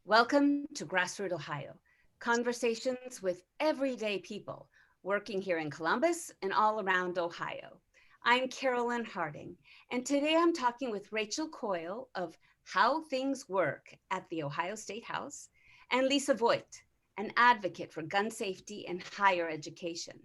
Welcome to GrassRoot Ohio, conversations with everyday people working here in Columbus and all around Ohio. I'm Carolyn Harding, and today I'm talking with Rachel Coyle of How Things Work at the Ohio State House, and Lisa Voigt, an advocate for gun safety and higher education.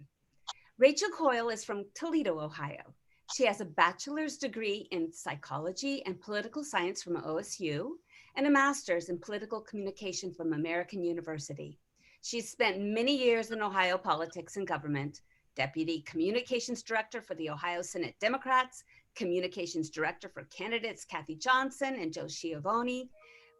Rachel Coyle is from Toledo, Ohio. She has a bachelor's degree in psychology and political science from OSU and a master's in political communication from American University. She's spent many years in Ohio politics and government, deputy communications director for the Ohio Senate Democrats, communications director for candidates Cathy Johnson and Joe Schiavoni.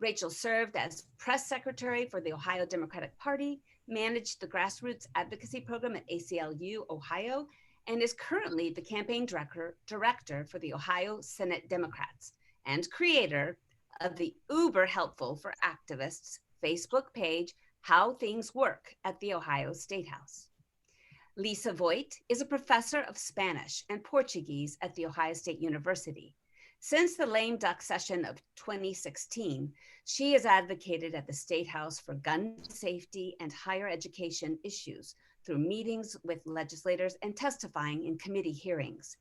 Rachel served as press secretary for the Ohio Democratic Party, managed the GrassRoots advocacy program at ACLU Ohio, and is currently the campaign director for the Ohio Senate Democrats and creator of the uber helpful for activists Facebook page, How Things Work at the Ohio State House. Lisa Voigt is a professor of Spanish and Portuguese at the Ohio State University. Since the lame duck session of 2016, she has advocated at the State House for gun safety and higher education issues through meetings with legislators and testifying in committee hearings.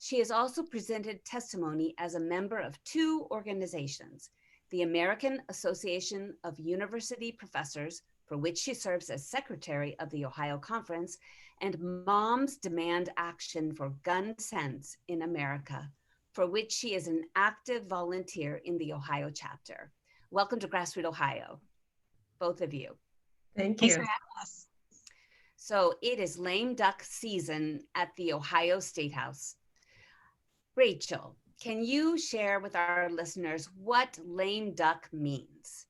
She has also presented testimony as a member of two organizations, the American Association of University Professors, for which she serves as secretary of the Ohio Conference, and Moms Demand Action for Gun Sense in America, for which she is an active volunteer in the Ohio chapter. Welcome to GrassRoot Ohio, both of you. Thank you. Thanks for having us. So it is lame duck season at the Ohio State House. Rachel, can you share with our listeners what lame duck means?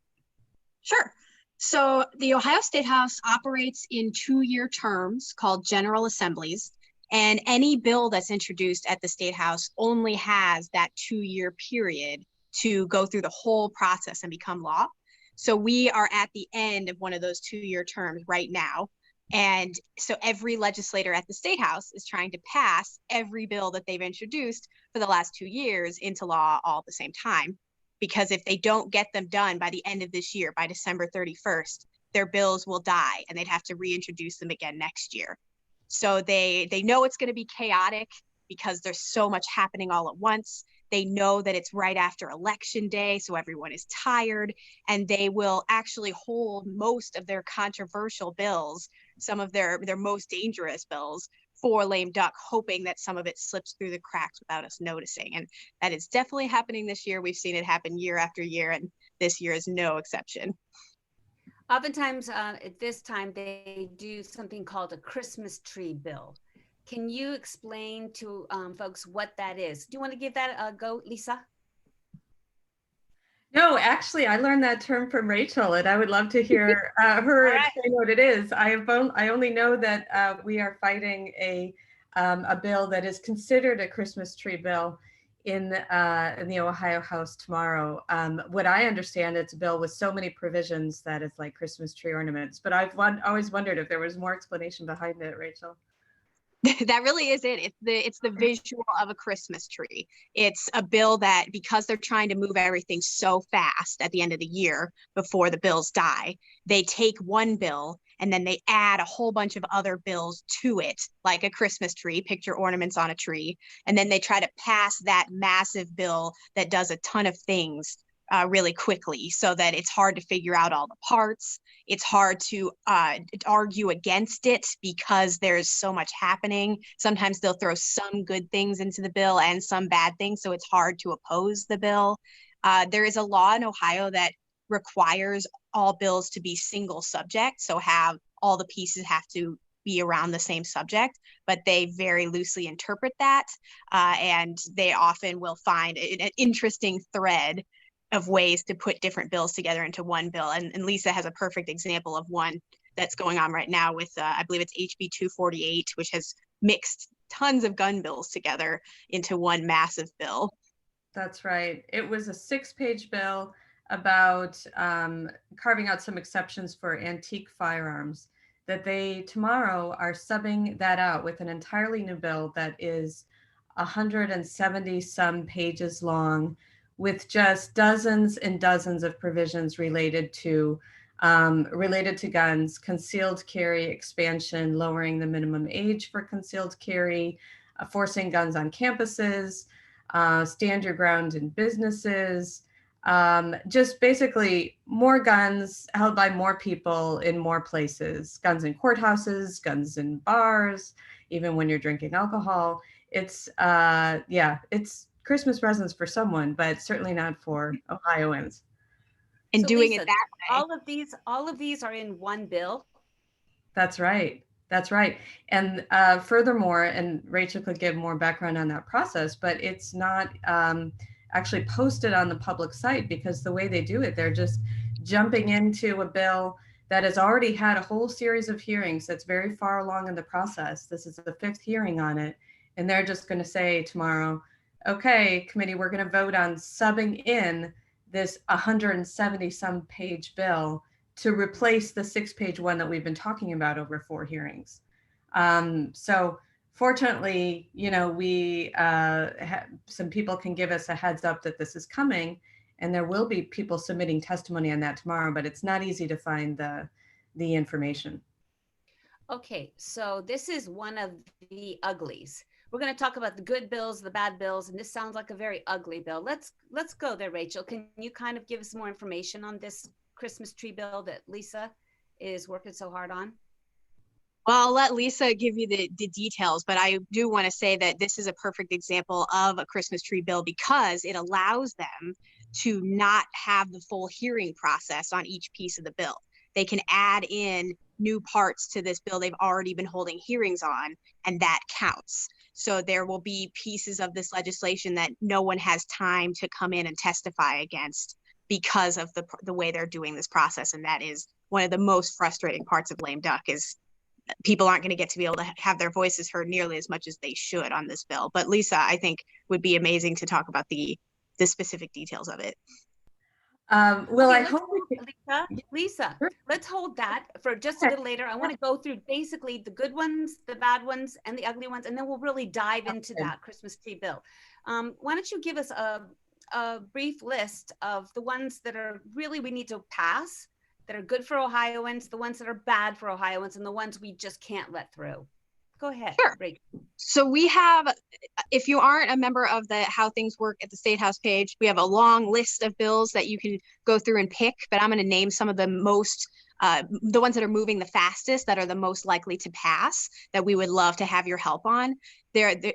Sure. So the Ohio State House operates in 2-year terms called General Assemblies, and any bill that's introduced at the State House only has that 2-year period to go through the whole process and become law. So we are at the end of one of those 2-year terms right now. And so every legislator at the State House is trying to pass every bill that they've introduced for the last 2 years into law all at the same time. Because if they don't get them done by the end of this year, by December 31st, their bills will die and they'd have to reintroduce them again next year. So they know it's going to be chaotic because there's so much happening all at once. They know that it's right after Election Day, so everyone is tired, and they will actually hold most of their controversial bills, some of their most dangerous bills, for lame duck, hoping that some of it slips through the cracks without us noticing. And that is definitely happening this year. We've seen it happen year after year, and this year is no exception. Oftentimes at this time, they do something called a Christmas tree bill. Can you explain to folks what that is? Do you want to give that a go, Lisa? No, actually, I learned that term from Rachel, and I would love to hear her explain what it is. I only know that we are fighting a bill that is considered a Christmas tree bill in the Ohio House tomorrow. What I understand, it's a bill with so many provisions that it's like Christmas tree ornaments. But I've always wondered if there was more explanation behind it, Rachel. That really is it. It's the visual of a Christmas tree. It's a bill that, because they're trying to move everything so fast at the end of the year before the bills die, they take one bill and then they add a whole bunch of other bills to it, like a Christmas tree, picture ornaments on a tree. And then they try to pass that massive bill that does a ton of things really quickly, so that it's hard to figure out all the parts. It's hard to argue against it because there's so much happening. Sometimes they'll throw some good things into the bill and some bad things, so it's hard to oppose the bill. There is a law in Ohio that requires all bills to be single subject, so have all the pieces have to be around the same subject, but they very loosely interpret that, and they often will find an interesting thread of ways to put different bills together into one bill. And Lisa has a perfect example of one that's going on right now with, I believe it's Hb6 which has mixed tons of gun bills together into one massive bill. That's right. It was a 6-page bill about carving out some exceptions for antique firearms, that they tomorrow are subbing that out with an entirely new bill that is 170 some pages long, with just dozens and dozens of provisions related to guns, concealed carry expansion, lowering the minimum age for concealed carry, forcing guns on campuses, stand your ground in businesses, just basically more guns held by more people in more places, guns in courthouses, guns in bars, even when you're drinking alcohol. It's, it's Christmas presents for someone, but certainly not for Ohioans. And So doing Lisa, it that way. all of these are in one bill. That's right. That's right. And furthermore, and Rachel could give more background on that process, but it's not actually posted on the public site, because the way they do it, they're just jumping into a bill that has already had a whole series of hearings that's very far along in the process. This is the 5th hearing on it. And they're just going to say tomorrow, okay, committee, we're going to vote on subbing in this 170 some page bill to replace the 6-page one that we've been talking about over 4 hearings. So fortunately, we some people can give us a heads up that this is coming, and there will be people submitting testimony on that tomorrow, but it's not easy to find the information. Okay, so this is one of the uglies. We're going to talk about the good bills, the bad bills, and this sounds like a very ugly bill. Let's go there, Rachel. Can you kind of give us more information on this Christmas tree bill that Lisa is working so hard on? Well, I'll let Lisa give you the details, but I do want to say that this is a perfect example of a Christmas tree bill because it allows them to not have the full hearing process on each piece of the bill. They can add in new parts to this bill they've already been holding hearings on, and that counts. So there will be pieces of this legislation that no one has time to come in and testify against because of the way they're doing this process. And that is one of the most frustrating parts of lame duck, is people aren't going to be able to have their voices heard nearly as much as they should on this bill. But Lisa, I think, would be amazing to talk about the specific details of it. Well, okay, I hope Lisa, let's hold that for just a little later. I want to go through basically the good ones, the bad ones, and the ugly ones, and then we'll really dive into that Christmas tree bill. Why don't you give us a brief list of the ones that are really we need to pass, that are good for Ohioans, the ones that are bad for Ohioans, and the ones we just can't let through. Go ahead. Sure. Rachel. So we have, if you aren't a member of the How Things Work at the State House page, we have a long list of bills that you can go through and pick, but I'm going to name some of the most, the ones that are moving the fastest, that are the most likely to pass, that we would love to have your help on.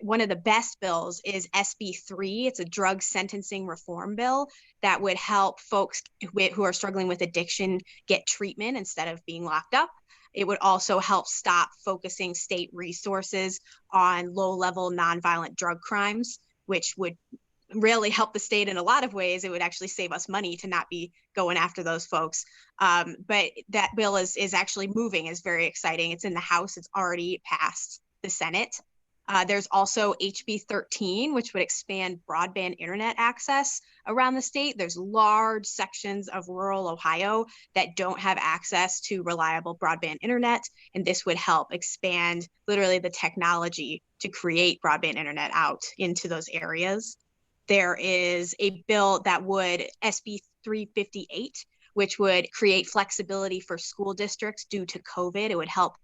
One of the best bills is SB3. It's a drug sentencing reform bill that would help folks who are struggling with addiction get treatment instead of being locked up. It would also help stop focusing state resources on low-level nonviolent drug crimes, which would really help the state in a lot of ways. It would actually save us money to not be going after those folks. But that bill is actually moving, is very exciting. It's in the House. It's already passed the Senate. There's also HB13, which would expand broadband internet access around the state. There's large sections of rural Ohio that don't have access to reliable broadband internet, and this would help expand literally the technology to create broadband internet out into those areas. There is a bill that would, SB 358, which would create flexibility for school districts due to COVID. It would help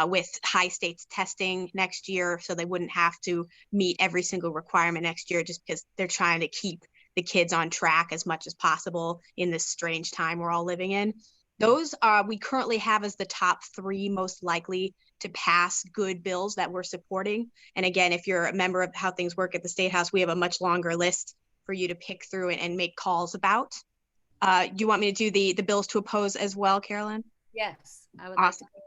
with high stakes testing next year, so they wouldn't have to meet every single requirement next year, just because they're trying to keep the kids on track as much as possible in this strange time we're all living in. Those we currently have as the top 3 most likely to pass good bills that we're supporting. And again, if you're a member of How Things Work at the State House, we have a much longer list for you to pick through and make calls about. Do you want me to do the bills to oppose as well, Carolyn? Yes, I would. Awesome. Like to.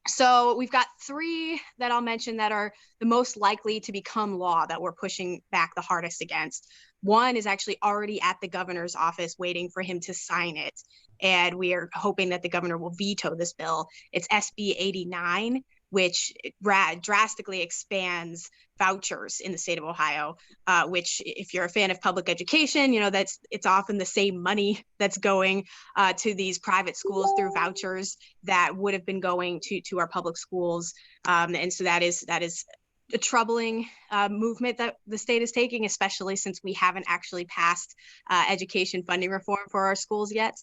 So we've got 3 that I'll mention that are the most likely to become law that we're pushing back the hardest against. One is actually already at the governor's office waiting for him to sign it, and we are hoping that the governor will veto this bill. It's SB 89, which drastically expands vouchers in the state of Ohio, which, if you're a fan of public education, it's often the same money that's going to these private schools through vouchers that would have been going to our public schools. And so that is a troubling movement that the state is taking, especially since we haven't actually passed education funding reform for our schools yet.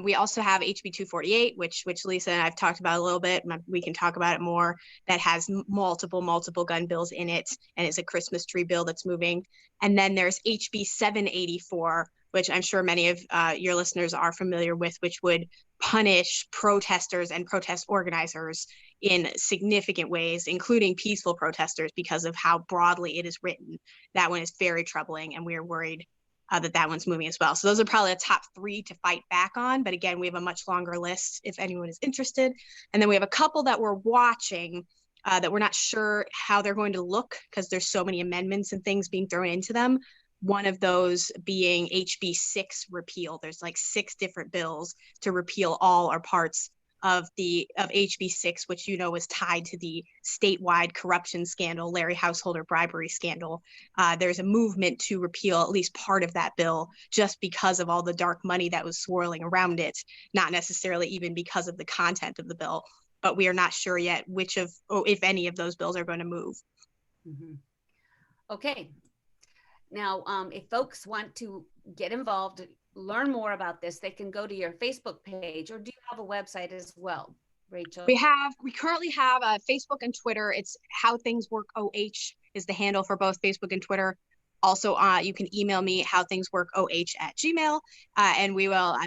We also have HB 248, which Lisa and I've talked about a little bit. We can talk about it more. That has multiple gun bills in it, and it's a Christmas tree bill that's moving. And then there's HB 784, which I'm sure many of your listeners are familiar with, which would punish protesters and protest organizers in significant ways, including peaceful protesters, because of how broadly it is written. That one is very troubling, and we are worried that one's moving as well. So those are probably the top 3 to fight back on. But again, we have a much longer list if anyone is interested. And then we have a couple that we're watching that we're not sure how they're going to look because there's so many amendments and things being thrown into them. One of those being Hb6 repeal. There's like 6 different bills to repeal all or parts of Hb6, which was tied to the statewide corruption scandal, Larry Householder bribery scandal. There's a movement to repeal at least part of that bill just because of all the dark money that was swirling around it, not necessarily even because of the content of the bill. But we are not sure yet if any of those bills are going to move. Mm-hmm. Okay. Now, if folks want to get involved, learn more about this, they can go to your Facebook page, or do you have a website as well, Rachel? We currently have Facebook and Twitter. It's How Things Work OH is the handle for both Facebook and Twitter. Also, you can email me howthingsworkoh@gmail, and we will.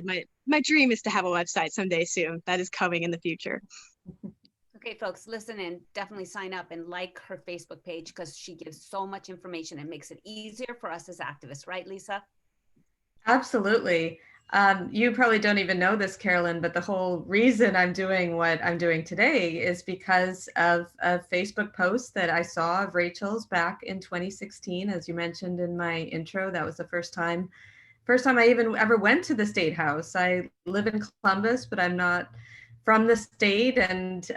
My dream is to have a website someday soon. That is coming in the future. Okay, folks, listen and definitely sign up and like her Facebook page because she gives so much information and makes it easier for us as activists, right, Lisa? Absolutely. You probably don't even know this, Carolyn, but the whole reason I'm doing what I'm doing today is because of a Facebook post that I saw of Rachel's back in 2016. As you mentioned in my intro, that was the first time I even ever went to the State House. I live in Columbus, but I'm not from the state, and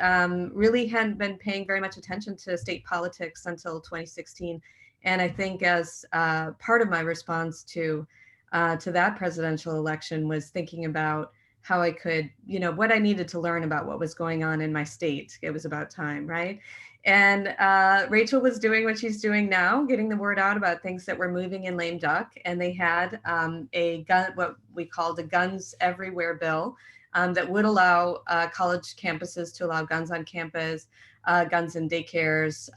really hadn't been paying very much attention to state politics until 2016. And I think as part of my response to that presidential election was thinking about how I could, what I needed to learn about what was going on in my state. It was about time, right? And Rachel was doing what she's doing now, getting the word out about things that were moving in lame duck. And they had what we called a guns everywhere bill that would allow college campuses to allow guns on campus, guns in daycares,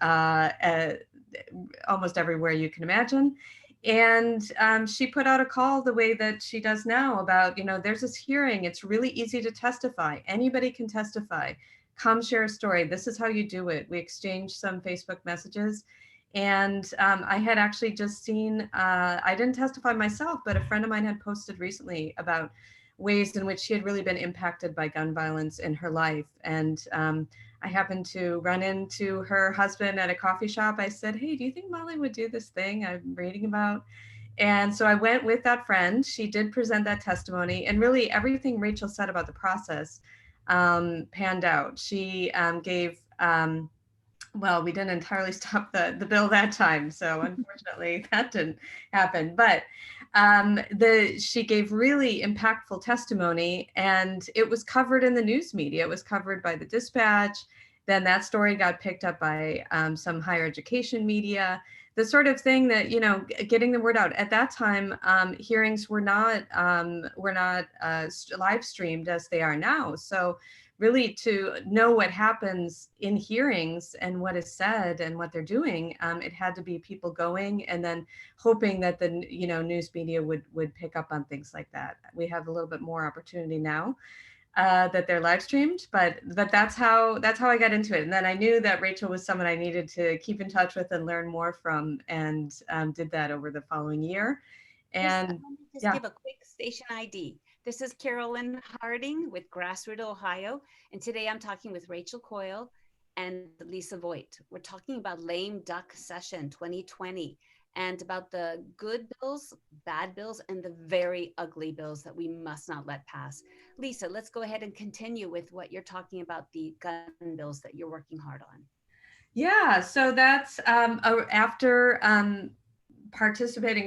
almost everywhere you can imagine. And she put out a call the way that she does now about, there's this hearing. It's really easy to testify. Anybody can testify. Come share a story. This is how you do it. We exchanged some Facebook messages. And I had actually just seen, I didn't testify myself, but a friend of mine had posted recently about ways in which she had really been impacted by gun violence in her life. And I happened to run into her husband at a coffee shop. I said, hey, do you think Molly would do this thing I'm reading about? And so I went with that friend. She did present that testimony, and really everything Rachel said about the process panned out. She gave, well, we didn't entirely stop the bill that time. So unfortunately that didn't happen, but she gave really impactful testimony, and it was covered in the news media. It was covered by the Dispatch. Then that story got picked up by some higher education media, the sort of thing that, getting the word out. At that time, hearings were not live streamed as they are now. So really to know what happens in hearings and what is said and what they're doing, it had to be people going and then hoping that the news media would pick up on things like that. We have a little bit more opportunity now that they're live streamed, but that's how I got into it. And then I knew that Rachel was someone I needed to keep in touch with and learn more from, and did that over the following year. And just give a quick station ID. This is Carolyn Harding with GrassRoot Ohio, and today I'm talking with Rachel Coyle and Lisa Voigt. We're talking about Lame Duck Session 2020 and about the good bills, bad bills, and the very ugly bills that we must not let pass. Lisa, let's go ahead and continue with what you're talking about, the gun bills that you're working hard on. Yeah, so that's after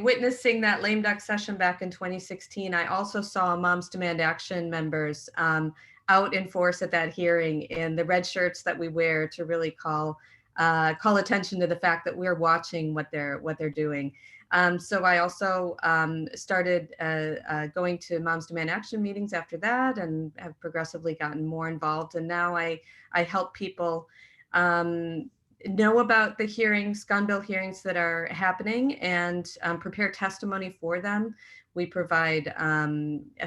witnessing that lame duck session back in 2016, I also saw Moms Demand Action members out in force at that hearing in the red shirts that we wear to really call call attention to the fact that we're watching what they're doing. So I also started going to Moms Demand Action meetings after that, and have progressively gotten more involved. And now I help people know about the hearings, gun bill hearings that are happening, and prepare testimony for them. We provide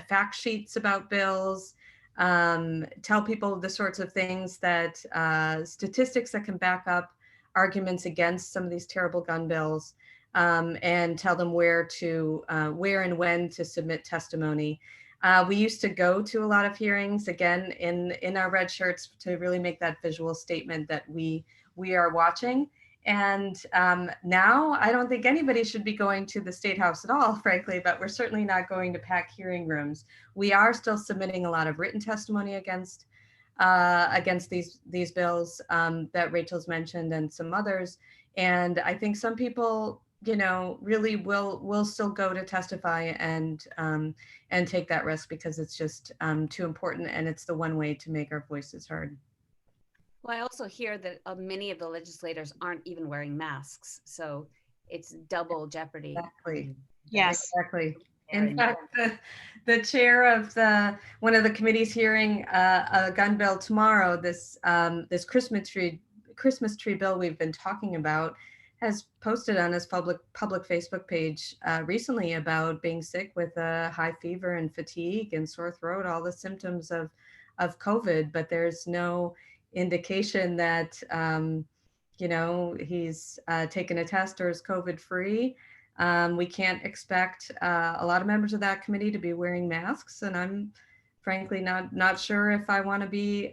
fact sheets about bills, tell people the sorts of things that statistics that can back up arguments against some of these terrible gun bills, and tell them where and when to submit testimony. We used to go to a lot of hearings, again, in our red shirts, to really make that visual statement that we are watching. And now I don't think anybody should be going to the State House at all, frankly, but we're certainly not going to pack hearing rooms. We are still submitting a lot of written testimony against these bills that Rachel's mentioned, and some others. And I think some people, really will still go to testify and take that risk, because it's just too important, and it's the one way to make our voices heard. Well, I also hear that many of the legislators aren't even wearing masks, so it's double jeopardy. Exactly. Yes. Exactly. In fact, the chair of one of the committees hearing a gun bill tomorrow, this Christmas tree bill we've been talking about, has posted on his public Facebook page recently about being sick with a high fever and fatigue and sore throat, all the symptoms of COVID, but there's no indication that he's taken a test or is COVID free. We can't expect a lot of members of that committee to be wearing masks, and I'm frankly not sure if I want to be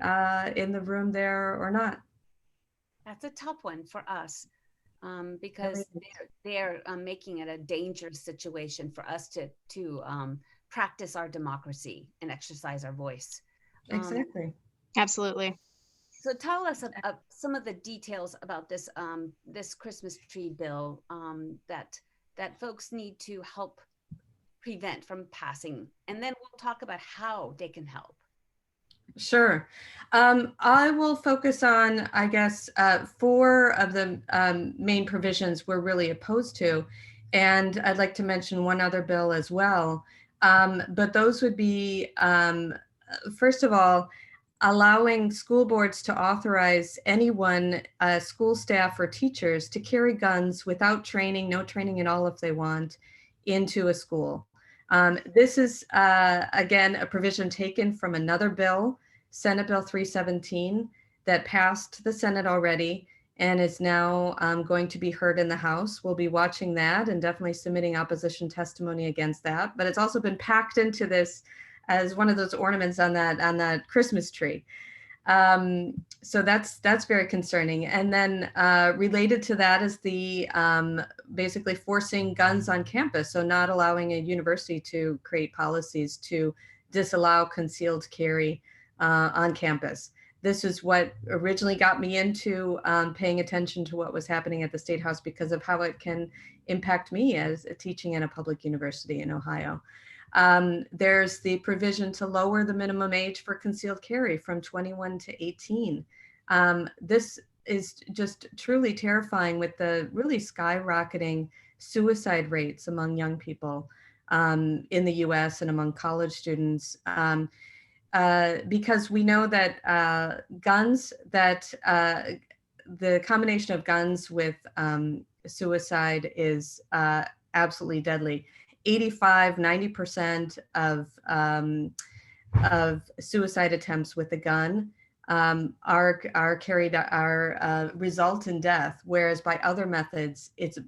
in the room there or not. That's a tough one for us, because they're making it a dangerous situation for us to practice our democracy and exercise our voice. Exactly. Absolutely. So tell us some of the details about this this Christmas tree bill that folks need to help prevent from passing, and then we'll talk about how they can help. Sure. I will focus on, I guess, 4 of the main provisions we're really opposed to, and I'd like to mention one other bill as well. But those would be, first of all, allowing school boards to authorize anyone, school staff or teachers, to carry guns without training, no training at all if they want, into a school. This is, again, a provision taken from another bill, Senate Bill 317, that passed the Senate already and is now going to be heard in the House. We'll be watching that and definitely submitting opposition testimony against that. But it's also been packed into this as one of those ornaments on that Christmas tree. So that's very concerning. And then related to that is the basically forcing guns on campus. So not allowing a university to create policies to disallow concealed carry on campus. This is what originally got me into paying attention to what was happening at the State House, because of how it can impact me as teaching at a public university in Ohio. There's the provision to lower the minimum age for concealed carry from 21 to 18. This is just truly terrifying, with the really skyrocketing suicide rates among young people in the US and among college students. Because we know that guns, that the combination of guns with suicide is absolutely deadly. 85–90% of suicide attempts with a gun result in death, whereas by other methods it's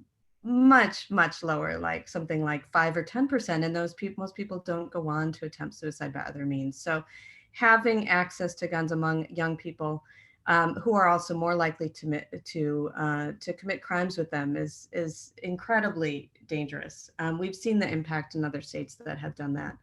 much lower, like something like 5 or 10%, and most people don't go on to attempt suicide by other means. So having access to guns among young people who are also more likely to commit crimes with them is incredibly dangerous. We've seen the impact in other states that have done that.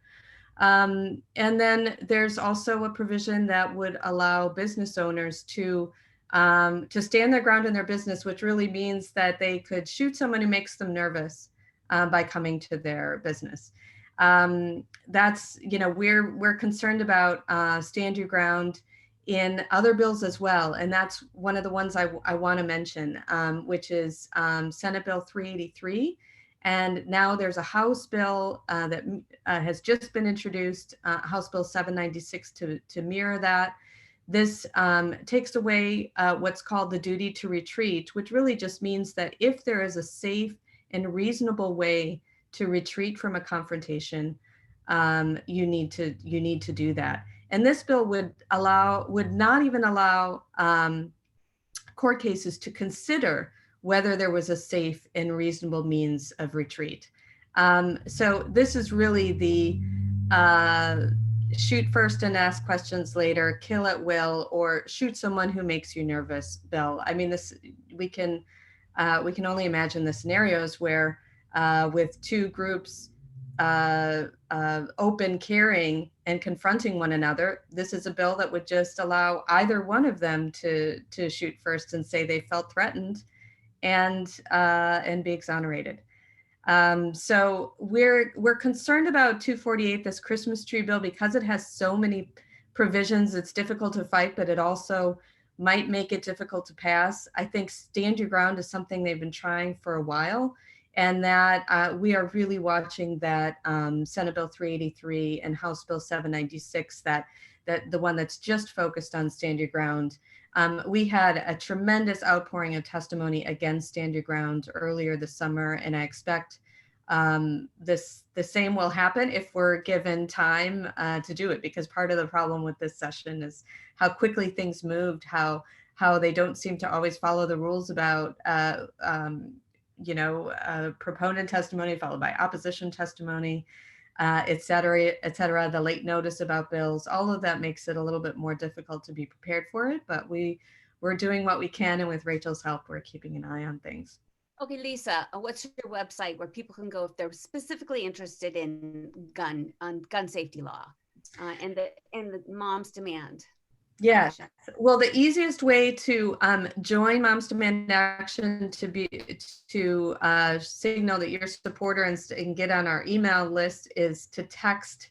And then there's also a provision that would allow business owners to stand their ground in their business, which really means that they could shoot someone who makes them nervous by coming to their business. That's, we're concerned about stand your ground in other bills as well. And that's one of the ones I want to mention, which is Senate Bill 383. And now there's a House bill that has just been introduced, House Bill 796, to mirror that. This takes away what's called the duty to retreat, which really just means that if there is a safe and reasonable way to retreat from a confrontation, you need to do that. And this bill would not even allow court cases to consider whether there was a safe and reasonable means of retreat. So this is really the shoot first and ask questions later, kill at will, or shoot someone who makes you nervous bill. I mean, this we can only imagine the scenarios where with two groups open, caring, and confronting one another, this is a bill that would just allow either one of them to shoot first and say they felt threatened, and be exonerated. So we're concerned about 248, this Christmas tree bill, because it has so many provisions. It's difficult to fight, but it also might make it difficult to pass. I think stand your ground is something they've been trying for a while, and that we are really watching that Senate Bill 383 and House Bill 796, that the one that's just focused on stand your ground. We had a tremendous outpouring of testimony against stand your ground earlier this summer, and I expect the same will happen if we're given time to do it, because part of the problem with this session is how quickly things moved, how they don't seem to always follow the rules about proponent testimony followed by opposition testimony, et cetera, the late notice about bills. All of that makes it a little bit more difficult to be prepared for it, but we're doing what we can, and with Rachel's help, we're keeping an eye on things. Okay, Lisa, what's your website where people can go if they're specifically interested in gun safety law and the Moms Demand? Yes. Well, the easiest way to join Moms Demand Action, to signal that you're a supporter and get on our email list, is to text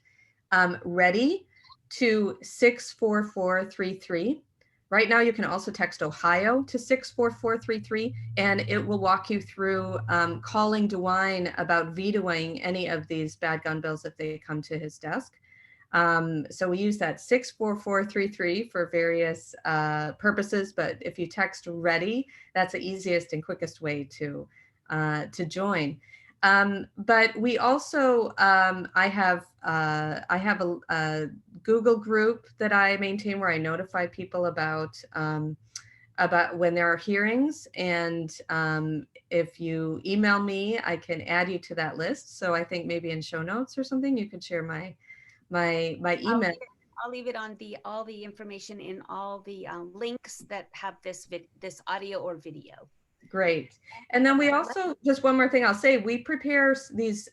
READY to 64433. Right now, you can also text Ohio to 64433, and it will walk you through calling DeWine about vetoing any of these bad gun bills if they come to his desk. So we use that 64433 for various purposes, but if you text READY, that's the easiest and quickest way to join. But we also, I have a Google group that I maintain where I notify people about when there are hearings, and if you email me, I can add you to that list. So I think maybe in show notes or something, you could share my email. I'll leave it on all the information in all the links that have this audio or video. Great. And then we also, just one more thing I'll say, we prepare these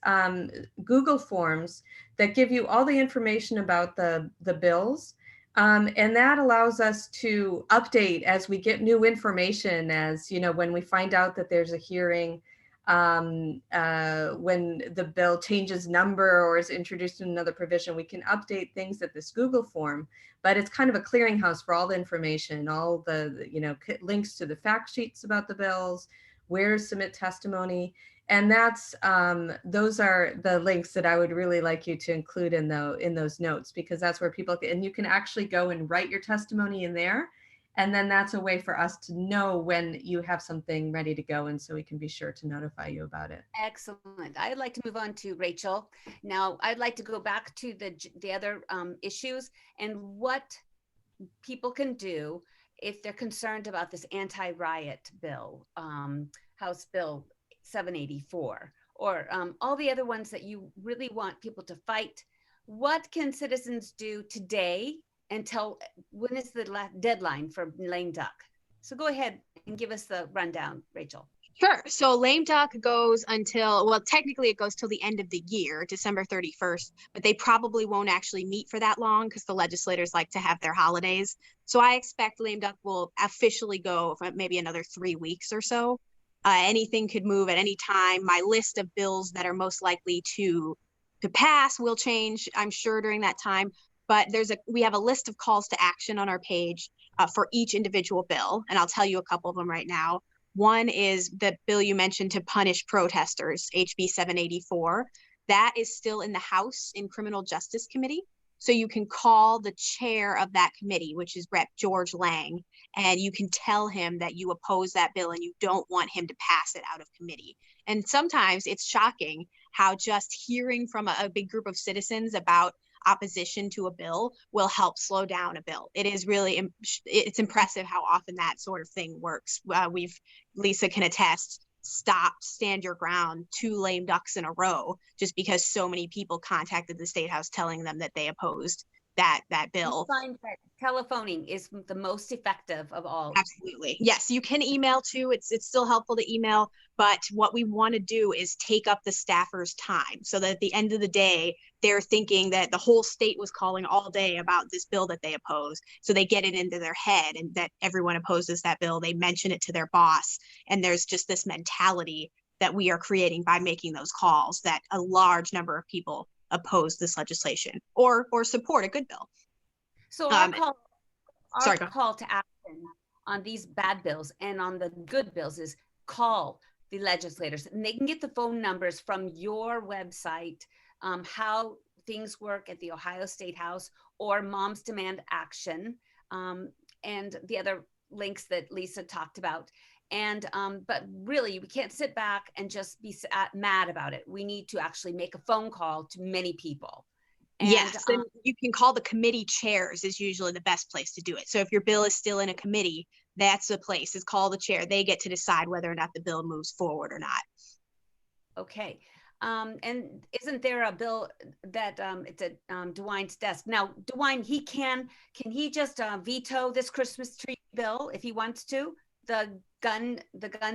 Google forms that give you all the information about the bills. And that allows us to update as we get new information, as you know, when we find out that there's a hearing, when the bill changes number or is introduced in another provision, we can update things at this Google form. But it's kind of a clearinghouse for all the information, all the links to the fact sheets about the bills, where to submit testimony. And that's those are the links that I would really like you to include in those notes, because that's where people can, and you can actually go and write your testimony in there. And then that's a way for us to know when you have something ready to go, and so we can be sure to notify you about it. Excellent. I'd like to move on to Rachel. Now, I'd like to go back to the other issues and what people can do if they're concerned about this anti-riot bill, House Bill 784, or all the other ones that you really want people to fight. What can citizens do today until when is the deadline for lame duck? So go ahead and give us the rundown, Rachel. Sure. So lame duck goes until, well, technically it goes till the end of the year, December 31st, but they probably won't actually meet for that long because the legislators like to have their holidays. So I expect lame duck will officially go for maybe another 3 weeks or so. Anything could move at any time. My list of bills that are most likely to pass will change, I'm sure, during that time. but we have a list of calls to action on our page for each individual bill. And I'll tell you a couple of them right now. One is the bill you mentioned to punish protesters, HB 784. That is still in the House in Criminal Justice Committee. So you can call the chair of that committee, which is Rep. George Lang, and you can tell him that you oppose that bill and you don't want him to pass it out of committee. And sometimes it's shocking how just hearing from a big group of citizens about opposition to a bill will help slow down a bill. It is really, it's impressive how often that sort of thing works. Lisa can attest, stand your ground, 2 lame ducks in a row, just because so many people contacted the State House telling them that they opposed that bill. I find that telephoning is the most effective of all. Absolutely. Yes, you can email too. It's still helpful to email, but what we want to do is take up the staffers' time so that at the end of the day, they're thinking that the whole state was calling all day about this bill that they oppose. So they get it into their head and that everyone opposes that bill. They mention it to their boss. And there's just this mentality that we are creating by making those calls that a large number of people oppose this legislation or support a good bill. So our call to action on these bad bills and on the good bills is call the legislators, and they can get the phone numbers from your website, how things work at the Ohio State House or Moms Demand Action, and the other links that Lisa talked about. And but really, we can't sit back and just be mad about it. We need to actually make a phone call to many people. And, yes, and you can call the committee chairs is usually the best place to do it. So if your bill is still in a committee, that's the place, is call the chair. They get to decide whether or not the bill moves forward or not. Okay. And isn't there a bill that it's at DeWine's desk? Now, DeWine, can he just veto this Christmas tree bill if he wants to? The gun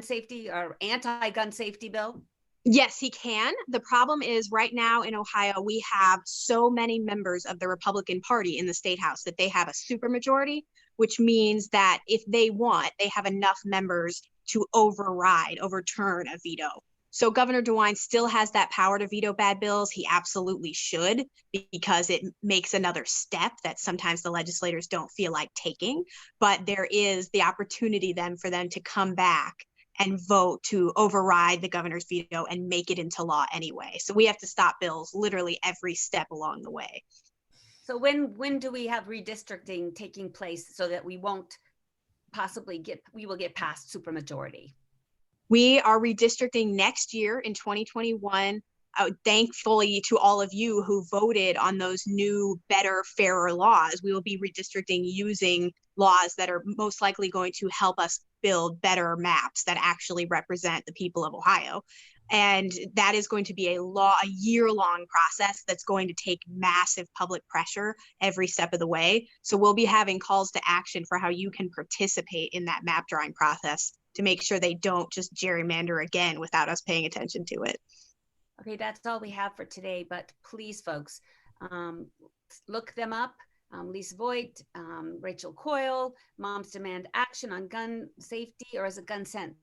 safety or anti-gun safety bill? Yes, he can. The problem is right now in Ohio, we have so many members of the Republican Party in the State House that they have a supermajority, which means that if they want, they have enough members to overturn a veto. So Governor DeWine still has that power to veto bad bills. He absolutely should, because it makes another step that sometimes the legislators don't feel like taking. But there is the opportunity then for them to come back and vote to override the governor's veto and make it into law anyway. So we have to stop bills literally every step along the way. So when do we have redistricting taking place so that we won't possibly we will get past supermajority? We are redistricting next year in 2021. Thankfully to all of you who voted on those new, better, fairer laws, we will be redistricting using laws that are most likely going to help us build better maps that actually represent the people of Ohio. And that is going to be a year-long process that's going to take massive public pressure every step of the way. So we'll be having calls to action for how you can participate in that map drawing process to make sure they don't just gerrymander again without us paying attention to it. Okay, that's all we have for today, but please, folks, look them up. Lisa Voigt, Rachel Coyle, Moms Demand Action on gun safety, or is it gun sense?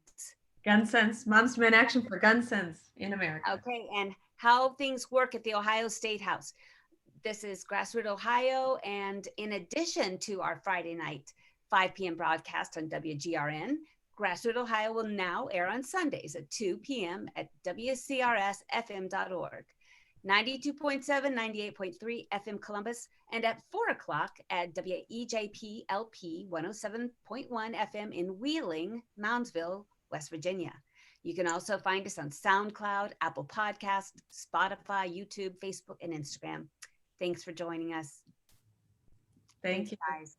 Gun sense, Moms Demand Action for gun sense in America. Okay, and how things work at the Ohio State House. This is GrassRoot Ohio, and in addition to our Friday night 5 p.m. broadcast on WGRN, GrassRoot Ohio will now air on Sundays at 2 p.m. at WCRSFM.org, 92.7, 98.3 FM Columbus, and at 4 o'clock at WEJP LP 107.1 FM in Wheeling, Moundsville, West Virginia. You can also find us on SoundCloud, Apple Podcasts, Spotify, YouTube, Facebook, and Instagram. Thanks for joining us. Thank you, guys.